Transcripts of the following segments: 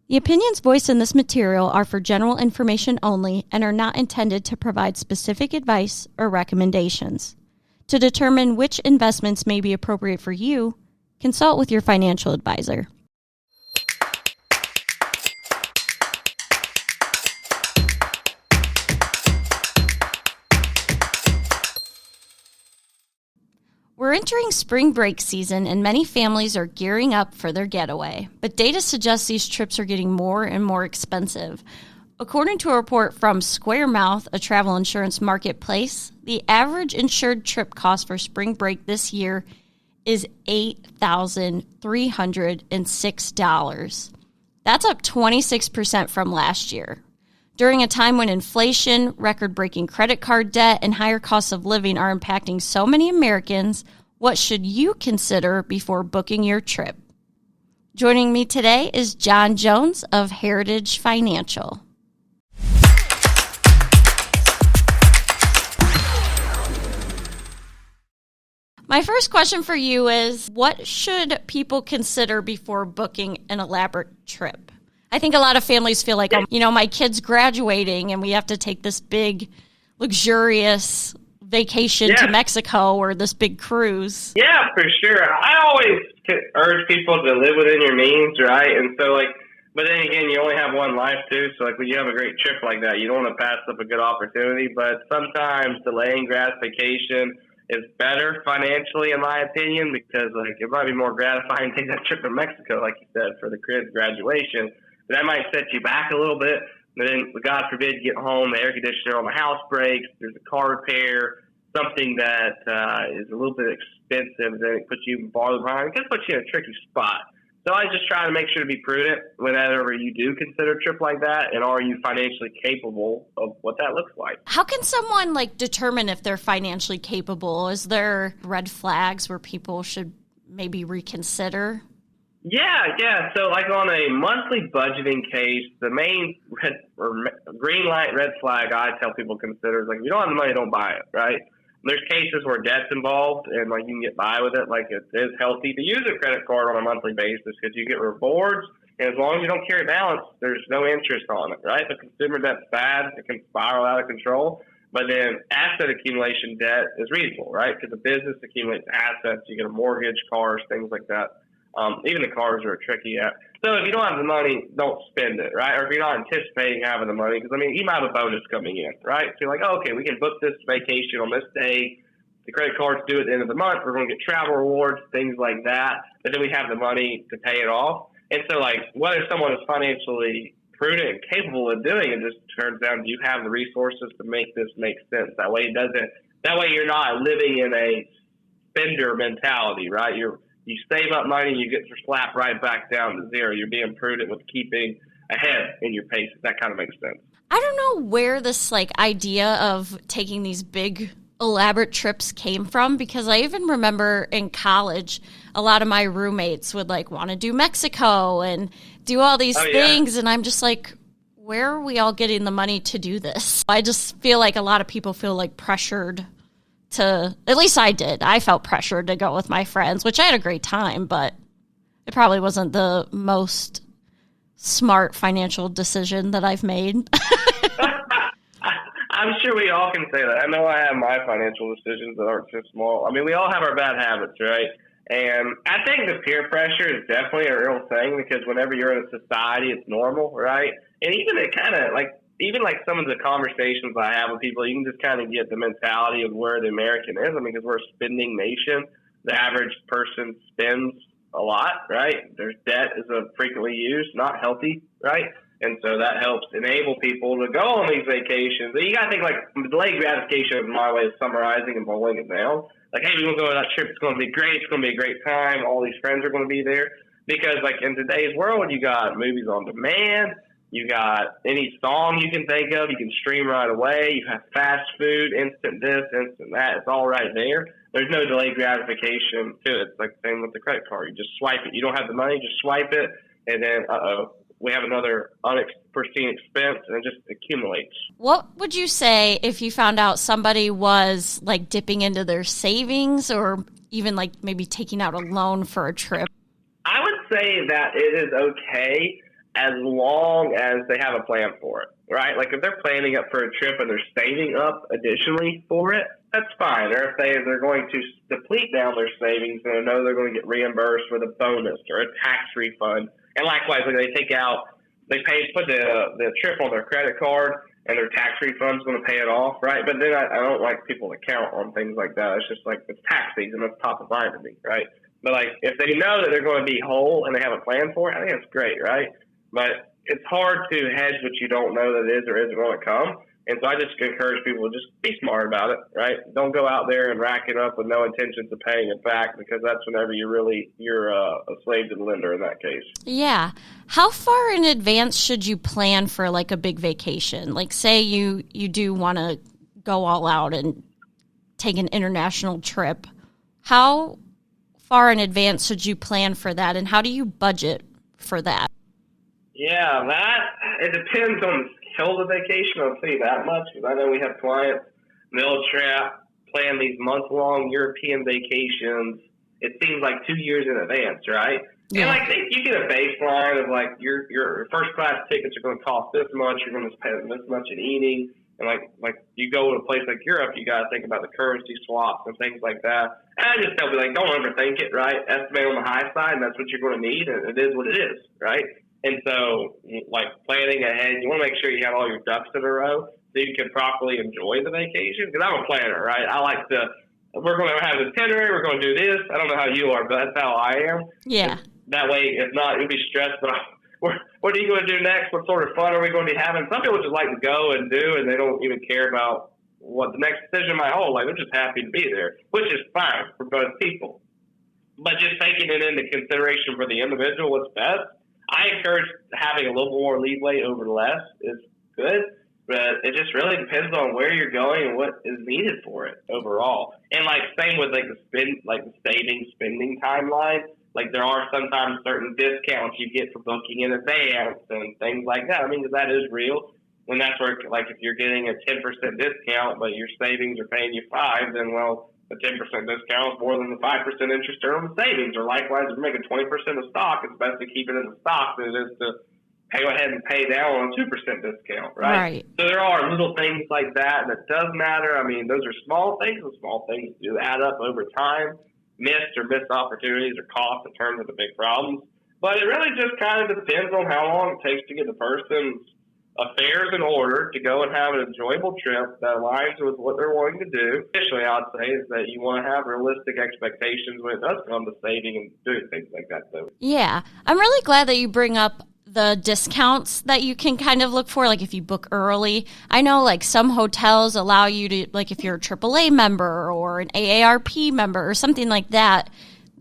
The opinions voiced in this material are for general information only and are not intended to provide specific advice or recommendations. To determine which investments may be appropriate for you, consult with your financial advisor. We're entering spring break season and many families are gearing up for their getaway, but data suggests these trips are getting more and more expensive. According to a report from Squaremouth, a travel insurance marketplace, the average insured trip cost for spring break this year is $8,306. That's up 26% from last year. During a time when inflation, record-breaking credit card debt, and higher costs of living are impacting so many Americans, what should you consider before booking your trip? Joining me today is John Jones of Heritage Financial. My first question for you is, what should people consider before booking an elaborate trip? I think a lot of families feel like, my kid's graduating and we have to take this big, luxurious vacation to Mexico or this big cruise. Yeah, for sure. I always urge people to live within your means, right? And so, but then again, you only have one life too. So, when you have a great trip like that, you don't want to pass up a good opportunity. But sometimes delaying gratification is better financially, in my opinion, because it might be more gratifying to take that trip to Mexico, like you said, for the kid's graduation. That might set you back a little bit. But then, God forbid, you get home, the air conditioner on the house breaks, there's a car repair, something that is a little bit expensive, then it puts you even farther behind. It can put you in a tricky spot. So I just try to make sure to be prudent whenever you do consider a trip like that, and are you financially capable of what that looks like? How can someone determine if they're financially capable? Is there red flags where people should maybe reconsider? Yeah. So on a monthly budgeting case, the main green light, red flag I tell people consider is if you don't have the money, don't buy it, right? There's cases where debt's involved and you can get by with it. It is healthy to use a credit card on a monthly basis because you get rewards, and as long as you don't carry balance, there's no interest on it, right? But consumer debt's bad. It can spiral out of control. But then asset accumulation debt is reasonable, right? Because the business accumulates assets. You get a mortgage, cars, things like that. Even the cars are tricky. So if you don't have the money, don't spend it, right? Or if you're not anticipating having the money, because, you might have a bonus coming in, right? So you're okay, we can book this vacation on this day. The credit card's due at the end of the month. We're going to get travel rewards, things like that. But then we have the money to pay it off. And so, whether someone is financially prudent and capable of doing it, just turns down, do you have the resources to make this make sense? That way you're not living in a spender mentality, right? You save up money, you get slapped right back down to zero. You're being prudent with keeping ahead in your pace. That kind of makes sense. I don't know where this idea of taking these big elaborate trips came from, because I even remember in college, a lot of my roommates would want to do Mexico and do all these things. And I'm just where are we all getting the money to do this? I just feel a lot of people feel pressured to, at least I did. I felt pressured to go with my friends, which I had a great time, but it probably wasn't the most smart financial decision that I've made. I'm sure we all can say that. I know I have my financial decisions that aren't so small. We all have our bad habits, right? And I think the peer pressure is definitely a real thing, because whenever you're in a society, it's normal, right? And even it kind of even some of the conversations I have with people, you can just kind of get the mentality of where the American is. Because we're a spending nation. The average person spends a lot, right? There's debt is frequently used, not healthy, right? And so that helps enable people to go on these vacations. You got to think delayed gratification is my way of summarizing and boiling it down. Hey, we want to go on that trip. It's going to be great. It's going to be a great time. All these friends are going to be there. Because in today's world, you got movies on demand. You got any song you can think of, you can stream right away. You have fast food, instant this, instant that. It's all right there. There's no delayed gratification to it. It's the same with the credit card. You just swipe it. You don't have the money, just swipe it, and then, we have another unforeseen expense, and it just accumulates. What would you say if you found out somebody was dipping into their savings, or even maybe taking out a loan for a trip? I would say that it is okay. as long as they have a plan for it, right? Like if they're planning up for a trip and they're saving up additionally for it, that's fine. Or if they're going to deplete down their savings and they know they're going to get reimbursed with a bonus or a tax refund. And likewise, like they put the trip on their credit card and their tax refund's going to pay it off, right? But then I don't like people to count on things like that. It's just like it's tax season, that's top of mind to me, right? But like if they know that they're going to be whole and they have a plan for it, I think that's great, right? But it's hard to hedge what you don't know that is or isn't going to come. And so I just encourage people to just be smart about it, right? Don't go out there and rack it up with no intentions of paying it back, because that's whenever you're a slave to the lender in that case. Yeah. How far in advance should you plan for like a big vacation? Like say you do want to go all out and take an international trip. How far in advance should you plan for that, and how do you budget for that? Yeah, it depends on the scale of the vacation, I'll tell you that much, because I know we have clients, they'll plan these month-long European vacations, it seems like 2 years in advance, right? Yeah. And like you get a baseline of like your first-class tickets are going to cost this much, you're going to spend this much in eating, and like you go to a place like Europe, you got to think about the currency swaps and things like that. And I just tell people, like, don't overthink it, right? Estimate on the high side, and that's what you're going to need, and it is what it is, right? And so, like, planning ahead, you want to make sure you have all your ducks in a row so you can properly enjoy the vacation. Because I'm a planner, right? I like we're going to have an itinerary, we're going to do this. I don't know how you are, but that's how I am. Yeah. That way, if not, you'll be stressed. But what are you going to do next? What sort of fun are we going to be having? Some people just like to go and do, and they don't even care about what the next decision might hold. Like, they're just happy to be there, which is fine for both people. But just taking it into consideration for the individual, what's best, I encourage having a little more leeway over less is good, but it just really depends on where you're going and what is needed for it overall. And like same with like the spending timeline. Like there are sometimes certain discounts you get for booking in advance and things like that. I mean, that is real. And that's where, like, if you're getting a 10% discount, but your savings are paying you 5%, then well, the 10% discount is more than the 5% interest earned on the savings. Or likewise, if you're making 20% of stock, it's best to keep it in the stock than it is to go ahead and pay down on a 2% discount, right? So there are little things like that does matter. I mean, those are small things, and small things do add up over time. Missed opportunities or costs that turn into big problems. But it really just kind of depends on how long it takes to get the person's affairs in order to go and have an enjoyable trip that aligns with what they're wanting to do. Additionally, I'd say is that you want to have realistic expectations when it does come to saving and doing things like that, though. Yeah. I'm really glad that you bring up the discounts that you can kind of look for, like if you book early. I know like some hotels allow you to, like if you're a AAA member or an AARP member or something like that,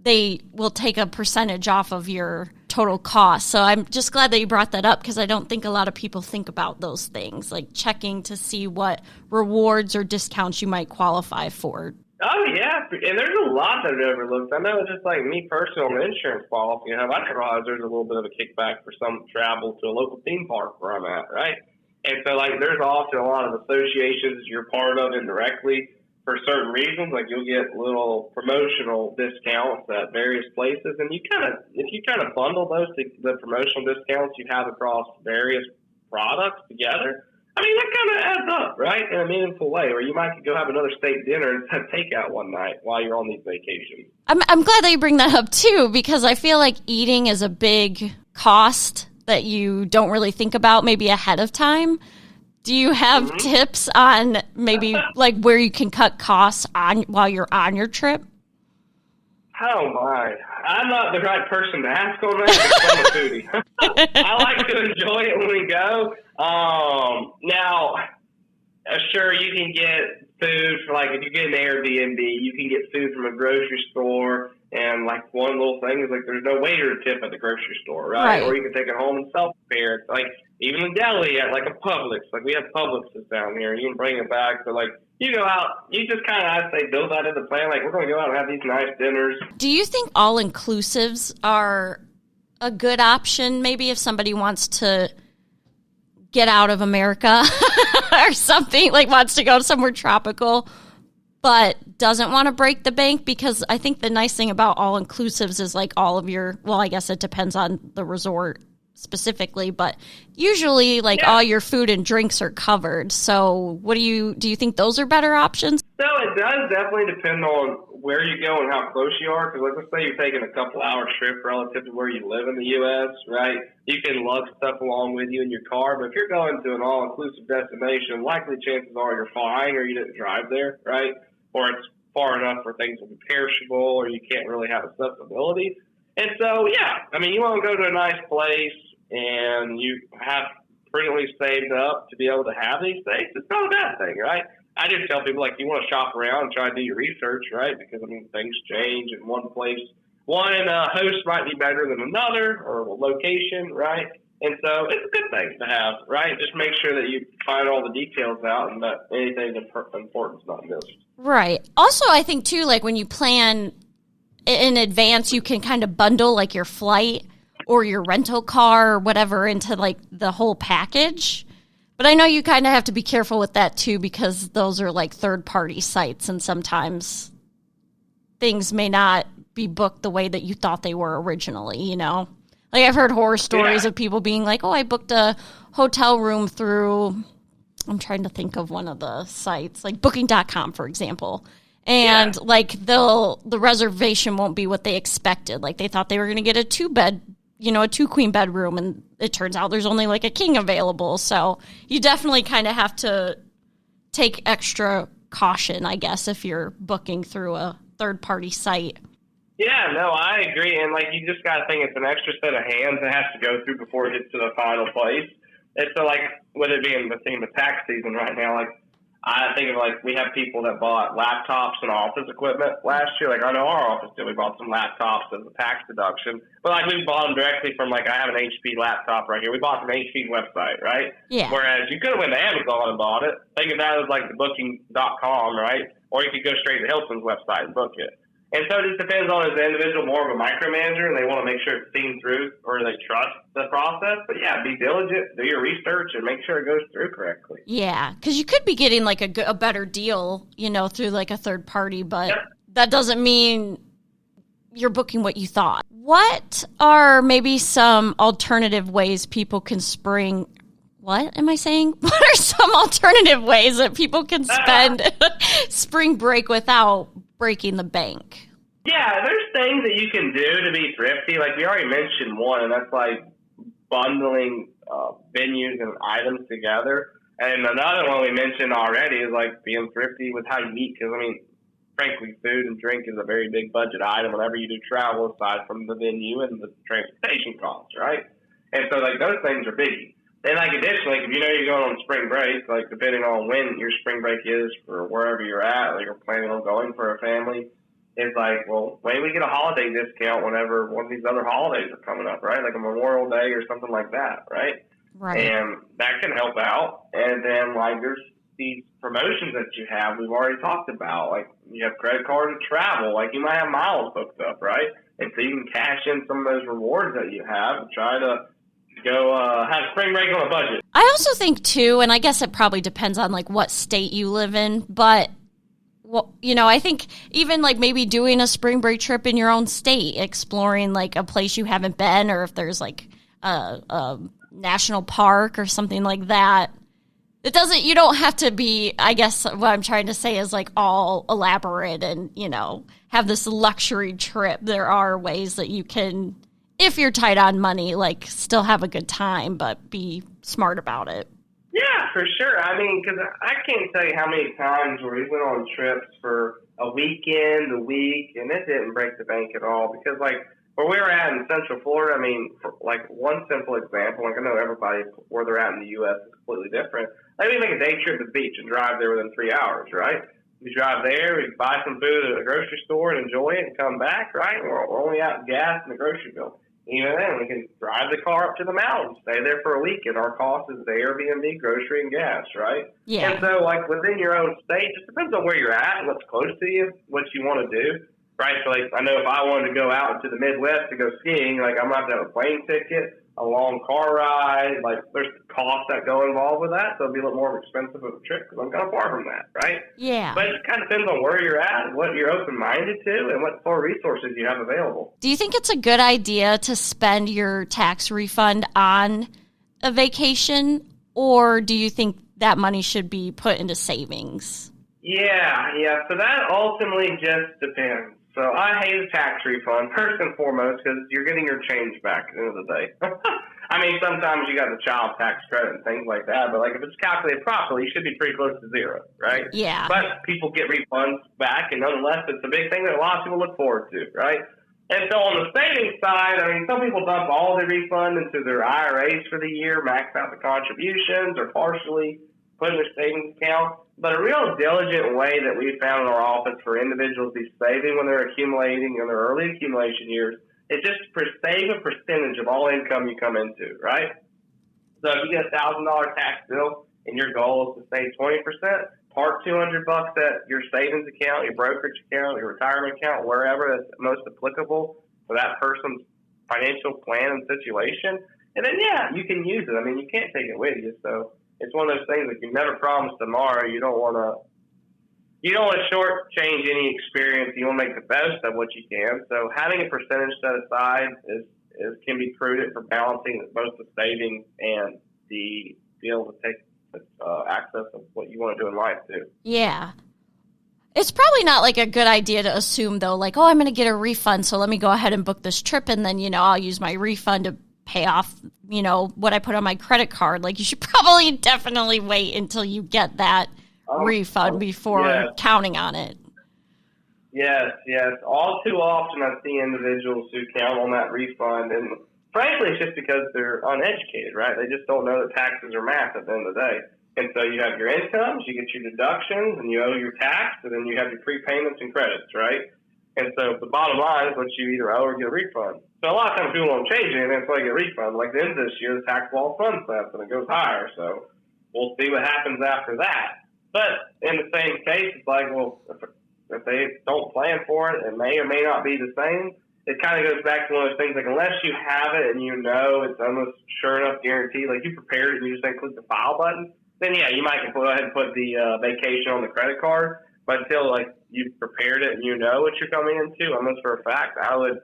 they will take a percentage off of your total cost. So I'm just glad that you brought that up, because I don't think a lot of people think about those things, like checking to see what rewards or discounts you might qualify for. Oh, yeah. And there's a lot that are overlooked. I know just like me personally on the insurance policy, I didn't realize there's a little bit of a kickback for some travel to a local theme park where I'm at, right? And so like there's often a lot of associations you're part of indirectly for certain reasons. Like you'll get little promotional discounts at various places, and if you kind of bundle those the promotional discounts you have across various products together, I mean, that kind of adds up, right, in a meaningful way, or you might go have another steak dinner and have takeout one night while you're on these vacations. I'm glad that you bring that up, too, because I feel like eating is a big cost that you don't really think about maybe ahead of time. Do you have tips on maybe like where you can cut costs on while you're on your trip? Oh, my. I'm not the right person to ask on that, but I'm a foodie. I like to enjoy it when we go. Now, sure, you can get food for, like, if you get an Airbnb, you can get food from a grocery store. And, like, one little thing is, like, there's no waiter tip at the grocery store, right? Or you can take it home and self-prepare. It's like, even in deli at, like, a Publix. Like, we have Publixes down here. You can bring it back. So, like, you go out, you just kind of, I'd say, build that into the plan. Like, we're going to go out and have these nice dinners. Do you think all-inclusives are a good option, maybe if somebody wants to get out of America or something, like wants to go somewhere tropical, but doesn't want to break the bank? Because I think the nice thing about all-inclusives is like all of your, well, I guess it depends on the resort specifically, but usually like all your food and drinks are covered. So do you think those are better options? So it does definitely depend on where you go and how close you are. Because let's say you're taking a couple-hour trip relative to where you live in the U.S., right? You can lug stuff along with you in your car. But if you're going to an all-inclusive destination, likely chances are you're flying or you didn't drive there, right? Or it's far enough where things will be perishable or you can't really have accessibility. And so, you want to go to a nice place and you have frequently saved up to be able to have these things. It's not a bad thing, right? I just tell people, you want to shop around and try to do your research, right? Because, things change in one place. One host might be better than another or a location, right? And so it's a good thing to have, right? Just make sure that you find all the details out and that anything important is not missed. Right. Also, I think, too, when you plan in advance, you can kind of bundle, your flight or your rental car or whatever into, the whole package. But I know you kind of have to be careful with that, too, because those are, third-party sites, and sometimes things may not be booked the way that you thought they were originally, you know? I've heard horror stories of people being like, I booked a hotel room through, I'm trying to think of one of the sites, Booking.com, for example. And, the reservation won't be what they expected. They thought they were going to get a 2-queen bedroom, and it turns out there's only a king available. So you definitely kind of have to take extra caution, I guess, if you're booking through a third-party site. Yeah, no, I agree. And you just got to think it's an extra set of hands that has to go through before it gets to the final place. And so with it being the theme of tax season right now, I think of we have people that bought laptops and office equipment last year. I know our office did. We bought some laptops as a tax deduction. But we bought them directly from I have an HP laptop right here. We bought from HP's website, right? Yeah. Whereas you could have went to Amazon and bought it. Think of that as the booking.com, right? Or you could go straight to Hilton's website and book it. And so it just depends on is the individual more of a micromanager and they want to make sure it's seen through or they trust the process. But be diligent, do your research, and make sure it goes through correctly. Yeah, because you could be getting a better deal, through a third party, but that doesn't mean you're booking what you thought. What are maybe some alternative ways people can what am I saying? What are some alternative ways that people can spend spring break without breaking the bank? Yeah, there's things that you can do to be thrifty. We already mentioned one, and that's bundling venues and items together. And another one we mentioned already is being thrifty with how you eat. Because frankly, food and drink is a very big budget item whenever you do travel, aside from the venue and the transportation costs, right? And so those things are biggie. And additionally, if you're going on spring break, depending on when your spring break is for wherever you're at, you're planning on going for a family, it's maybe we get a holiday discount whenever one of these other holidays are coming up, right? A Memorial Day or something like that, right? Right. And that can help out. And then there's these promotions that you have we've already talked about. You have credit card and travel. You might have miles booked up, right? And so you can cash in some of those rewards that you have and try to go have spring break on a budget. I also think, too, and I guess it probably depends on, what state you live in, but, I think even, maybe doing a spring break trip in your own state, exploring, a place you haven't been, or if there's, a national park or something like that. You don't have to be, I guess what I'm trying to say is, all elaborate and, have this luxury trip. There are ways that you can, if you're tight on money, still have a good time, but be smart about it. Yeah, for sure. Because I can't tell you how many times where we went on trips for a weekend, a week, and it didn't break the bank at all. Because, where we were at in Central Florida, for, one simple example, I know everybody where they're at in the U.S. is completely different. We make a day trip to the beach and drive there within 3 hours, right? We drive there, we buy some food at a grocery store and enjoy it and come back, right? We're only out in gas and the grocery bill. Even then, we can drive the car up to the mountains, stay there for a week, and our cost is the Airbnb, grocery, and gas, right? Yeah. And so, within your own state, just depends on where you're at and what's close to you, what you want to do, right? So, I know if I wanted to go out into the Midwest to go skiing, I'm going to have a plane ticket, a long car ride. Like, there's costs that go involved with that, so it'll be a little more expensive of a trip because I'm kind of far from that, right? Yeah. But it kind of depends on where you're at, what you're open-minded to, and what sort of resources you have available. Do you think it's a good idea to spend your tax refund on a vacation, or do you think that money should be put into savings? Yeah. So that ultimately just depends. So I hate a tax refund, first and foremost, because you're getting your change back at the end of the day. I mean, sometimes you got the child tax credit and things like that, but like if it's calculated properly, you should be pretty close to zero, right? Yeah. But people get refunds back, and nonetheless, it's a big thing that a lot of people look forward to, right? And so on the savings side, I mean, some people dump all their refund into their IRAs for the year, max out the contributions, or partially put in their savings account. But a real diligent way that we found in our office for individuals to be saving when they're accumulating in their early accumulation years is just save a percentage of all income you come into, right? So if you get a $1,000 tax bill and your goal is to save 20%, park $200 at your savings account, your brokerage account, your retirement account, wherever that's most applicable for that person's financial plan and situation. And then, yeah, you can use it. I mean, you can't take it with you, so it's one of those things that you never promise tomorrow. You don't want to shortchange any experience. You want to make the best of what you can. So having a percentage set aside can be prudent for balancing both the savings and the be able to take access of what you want to do in life too. Yeah. It's probably not like a good idea to assume though, like, oh, I'm going to get a refund, so let me go ahead and book this trip, and then, I'll use my refund to pay off, what I put on my credit card. Like, you should probably definitely wait until you get that refund before counting on it. Yes. All too often I see individuals who count on that refund, and frankly, it's just because they're uneducated, right? They just don't know that taxes are math at the end of the day. And so you have your incomes, you get your deductions, and you owe your tax, and then you have your prepayments and credits, right? And so the bottom line is what you either owe or get a refund. So a lot of times people don't change it, and it's like a refund. Like the end of this year, the tax law sunsets, and it goes higher. So we'll see what happens after that. But in the same case, it's like, well, if they don't plan for it, it may or may not be the same. It kind of goes back to one of those things, like unless you have it and it's almost sure enough guaranteed, like you prepared it and you just then click the file button, then yeah, you might go ahead and put the vacation on the credit card. But until like you've prepared it and what you're coming into, almost for a fact, I would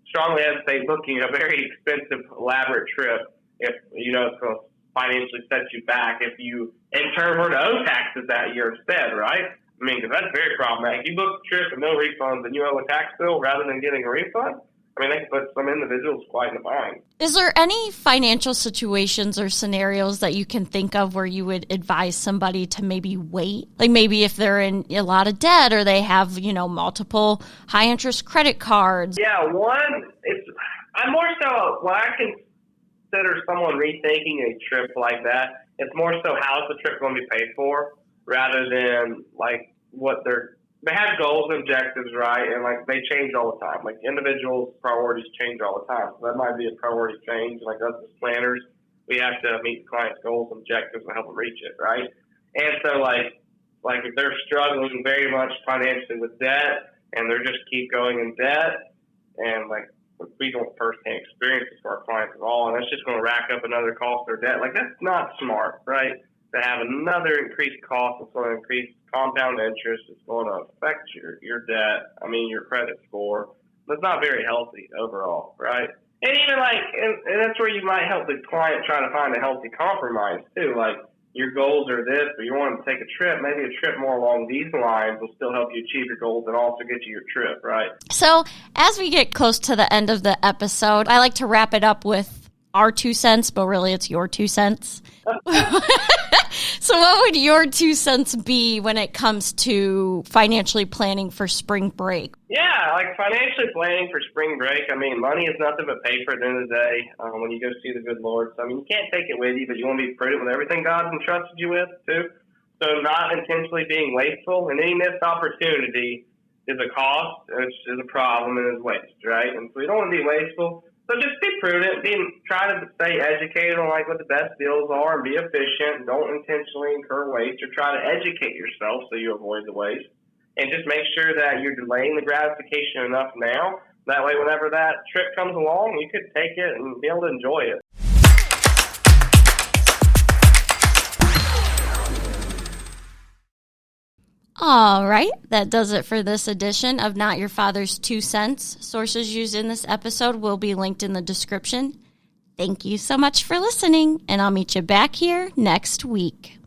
strongly hesitate booking a very expensive, elaborate trip if it's going to financially set you back if you in turn were to owe taxes that year instead, right? I mean, because that's very problematic. You book a trip with no refunds and you owe a tax bill rather than getting a refund. I mean, they can put some individuals quite in a bind. Is there any financial situations or scenarios that you can think of where you would advise somebody to maybe wait? Like maybe if they're in a lot of debt or they have, multiple high-interest credit cards. Yeah, I'm more so, when I consider someone rethinking a trip like that, it's more so how's the trip going to be paid for rather than like they have goals and objectives, right? And like they change all the time. Like individuals' priorities change all the time. So that might be a priority change. Like us as planners, we have to meet the client's goals and objectives and help them reach it, right? And so like if they're struggling very much financially with debt and they're just keep going in debt, and like we don't firsthand experiences for our clients at all, and that's just going to rack up another cost or debt. Like that's not smart, right? To have another increased cost that's going to increase compound interest, it's going to affect your debt, your credit score. That's not very healthy overall, right? And even and that's where you might help the client try to find a healthy compromise too. Like your goals are this, but you want to take a trip, maybe a trip more along these lines will still help you achieve your goals and also get you your trip, right? So as we get close to the end of the episode, I like to wrap it up with our 2 cents, but really it's your 2 cents. So what would your 2 cents be when it comes to financially planning for spring break? Yeah, like financially planning for spring break, money is nothing but paper at the end of the day when you go see the good Lord. So, you can't take it with you, but you want to be prudent with everything God's entrusted you with, too. So not intentionally being wasteful, and any missed opportunity is a cost, which is a problem, and is waste, right? And so you don't want to be wasteful. So just be prudent, try to stay educated on what the best deals are and be efficient. Don't intentionally incur waste, or try to educate yourself so you avoid the waste. And just make sure that you're delaying the gratification enough now That way, whenever that trip comes along, you could take it and be able to enjoy it. All right, that does it for this edition of Not Your Father's 2 Cents. Sources used in this episode will be linked in the description. Thank you so much for listening, and I'll meet you back here next week.